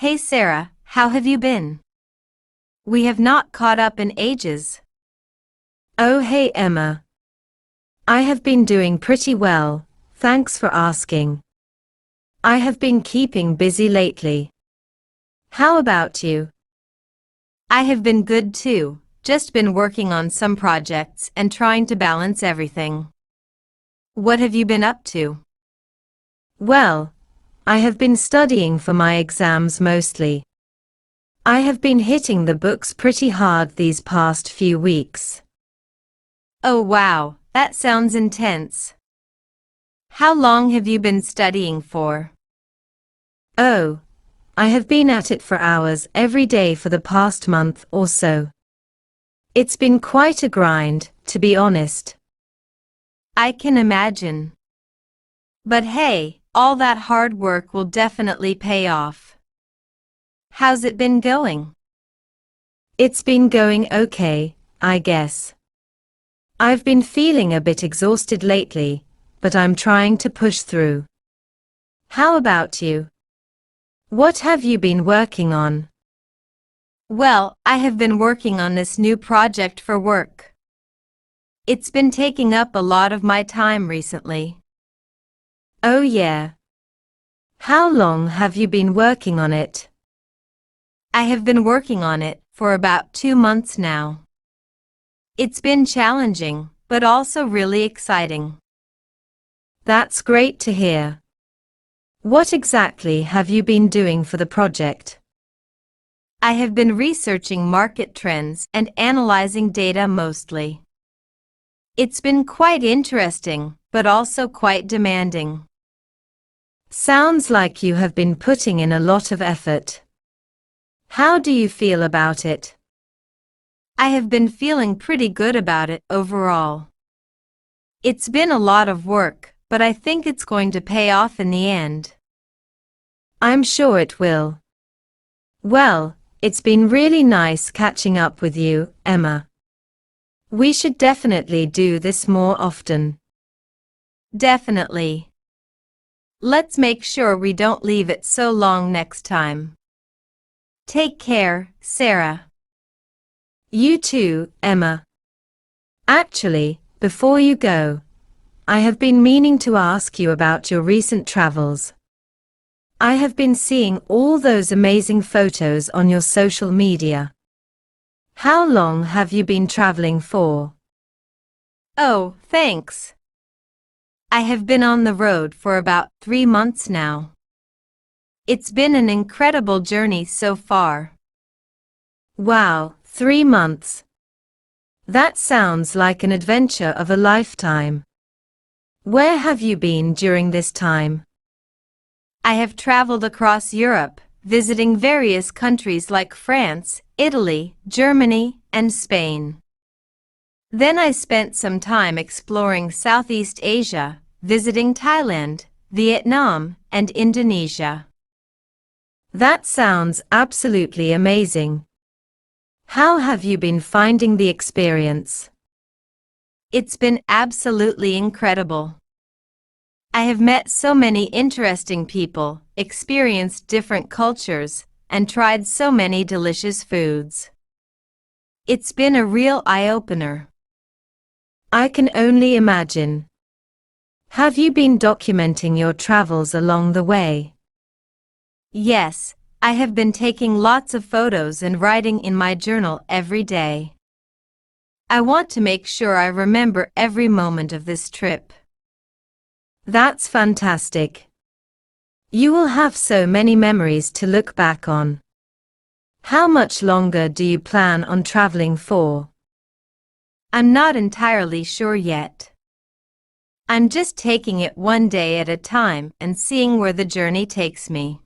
Hey Sarah, how have you been? We have not caught up in ages. Oh hey Emma. I have been doing pretty well, thanks for asking. I have been keeping busy lately. How about you? I have been good too, just been working on some projects and trying to balance everything. What have you been up to? Well, I have been studying for my exams mostly. I have been hitting the books pretty hard these past few weeks. Oh wow, that sounds intense. How long have you been studying for? Oh, I have been at it for hours every day for the past month or so. It's been quite a grind, to be honest. I can imagine. But hey, all that hard work will definitely pay off. How's it been going? It's been going okay, I guess. I've been feeling a bit exhausted lately, but I'm trying to push through. How about you? What have you been working on? Well, I have been working on this new project for work. It's been taking up a lot of my time recently. Oh yeah. How long have you been working on it? I have been working on it for about 2 months now. It's been challenging, but also really exciting. That's great to hear. What exactly have you been doing for the project? I have been researching market trends and analyzing data mostly. It's been quite interesting, but also quite demanding. Sounds like you have been putting in a lot of effort. How do you feel about it? I have been feeling pretty good about it overall. It's been a lot of work, but I think it's going to pay off in the end. I'm sure it will. Well, it's been really nice catching up with you, Emma. We should definitely do this more often. Definitely. Let's make sure we don't leave it so long next time. Take care, Sarah. You too, Emma. Actually, before you go, I have been meaning to ask you about your recent travels. I have been seeing all those amazing photos on your social media. How long have you been traveling for? Oh, thanks. I have been on the road for about 3 months now. It's been an incredible journey so far. Wow, 3 months. That sounds like an adventure of a lifetime. Where have you been during this time? I have traveled across Europe, visiting various countries like France, Italy, Germany, and Spain. Then I spent some time exploring Southeast Asia, visiting Thailand, Vietnam, and Indonesia. That sounds absolutely amazing. How have you been finding the experience? It's been absolutely incredible. I have met so many interesting people, experienced different cultures, and tried so many delicious foods. It's been a real eye-opener. I can only imagine. Have you been documenting your travels along the way? Yes, I have been taking lots of photos and writing in my journal every day. I want to make sure I remember every moment of this trip. That's fantastic. You will have so many memories to look back on. How much longer do you plan on traveling for? I'm not entirely sure yet. I'm just taking it one day at a time and seeing where the journey takes me.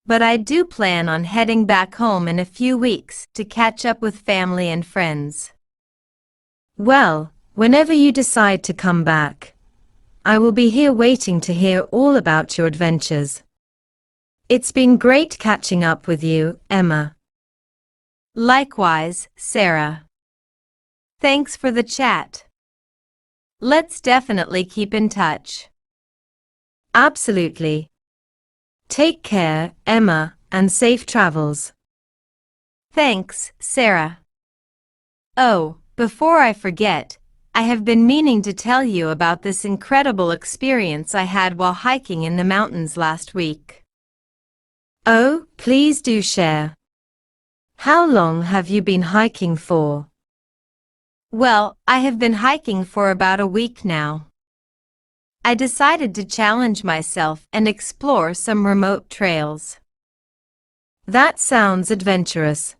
But I do plan on heading back home in a few weeks to catch up with family and friends. Well, whenever you decide to come back, I will be here waiting to hear all about your adventures. It's been great catching up with you, Emma. Likewise, Sarah. Thanks for the chat. Let's definitely keep in touch. Absolutely. Take care, Emma, and safe travels. Thanks, Sarah. Oh, before I forget, I have been meaning to tell you about this incredible experience I had while hiking in the mountains last week. Oh, please do share. How long have you been hiking for? Well, I have been hiking for about a week now. I decided to challenge myself and explore some remote trails. That sounds adventurous.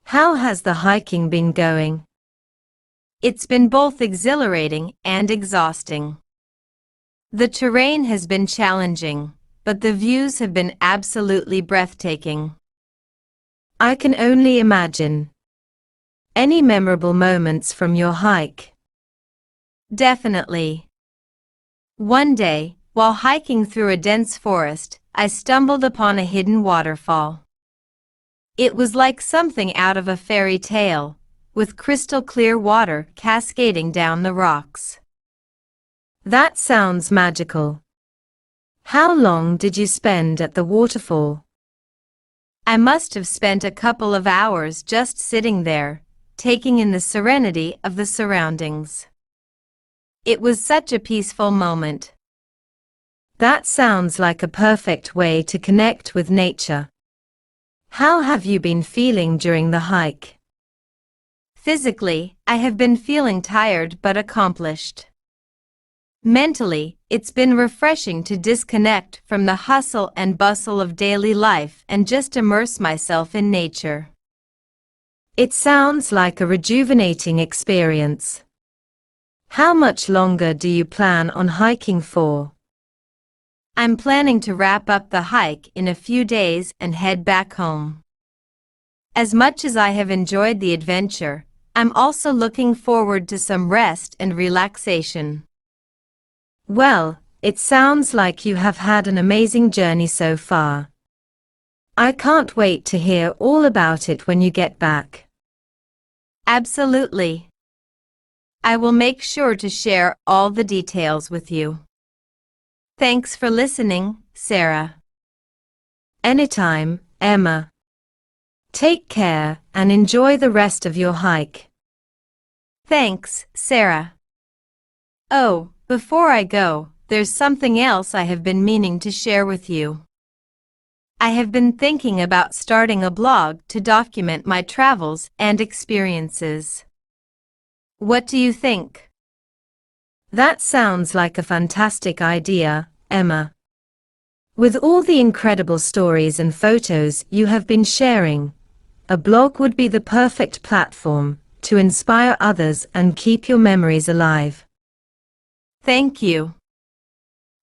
How has the hiking been going? It's been both exhilarating and exhausting. The terrain has been challenging, but the views have been absolutely breathtaking. I can only imagine. Any memorable moments from your hike? Definitely. One day, while hiking through a dense forest, I stumbled upon a hidden waterfall. It was like something out of a fairy tale, with crystal clear water cascading down the rocks. That sounds magical. How long did you spend at the waterfall? I must have spent a couple of hours just sitting there, taking in the serenity of the surroundings. It was such a peaceful moment. That sounds like a perfect way to connect with nature. How have you been feeling during the hike? Physically, I have been feeling tired but accomplished. Mentally, it's been refreshing to disconnect from the hustle and bustle of daily life and just immerse myself in nature. It sounds like a rejuvenating experience. How much longer do you plan on hiking for? I'm planning to wrap up the hike in a few days and head back home. As much as I have enjoyed the adventure, I'm also looking forward to some rest and relaxation. Well, it sounds like you have had an amazing journey so far. I can't wait to hear all about it when you get back. Absolutely. I will make sure to share all the details with you. Thanks for listening, Sarah. Anytime, Emma. Take care and enjoy the rest of your hike. Thanks, Sarah. Oh, before I go, there's something else I have been meaning to share with you. I have been thinking about starting a blog to document my travels and experiences. What do you think? That sounds like a fantastic idea, Emma. With all the incredible stories and photos you have been sharing, a blog would be the perfect platform to inspire others and keep your memories alive. Thank you.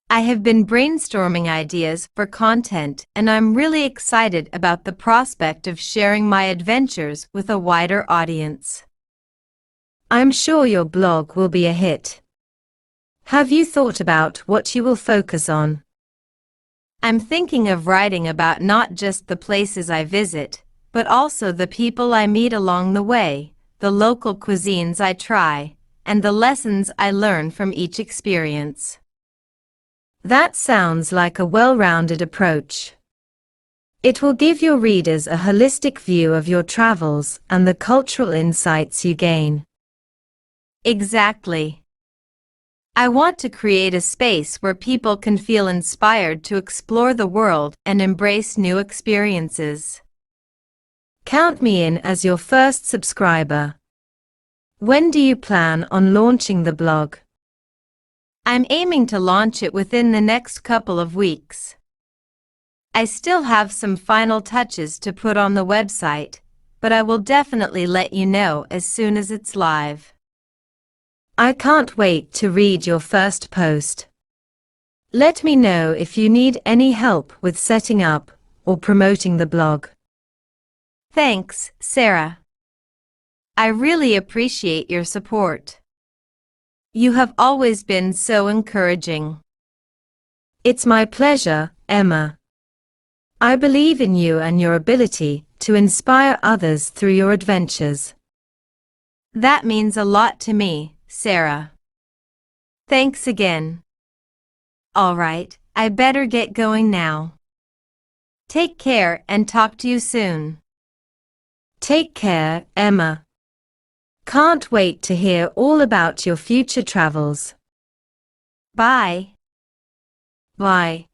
I have been brainstorming ideas for content and I'm really excited about the prospect of sharing my adventures with a wider audience. I'm sure your blog will be a hit. Have you thought about what you will focus on? I'm thinking of writing about not just the places I visit, but also the people I meet along the way, the local cuisines I try, and the lessons I learn from each experience. That sounds like a well-rounded approach. It will give your readers a holistic view of your travels and the cultural insights you gain. Exactly. I want to create a space where people can feel inspired to explore the world and embrace new experiences. Count me in as your first subscriber. When do you plan on launching the blog? I'm aiming to launch it within the next couple of weeks. I still have some final touches to put on the website, but I will definitely let you know as soon as it's live. I can't wait to read your first post. Let me know if you need any help with setting up or promoting the blog. Thanks, Sarah. I really appreciate your support. You have always been so encouraging. It's my pleasure, Emma. I believe in you and your ability to inspire others through your adventures. That means a lot to me, Sarah. Thanks again. All right, I better get going now. Take care and talk to you soon. Take care, Emma. Can't wait to hear all about your future travels. Bye. Bye.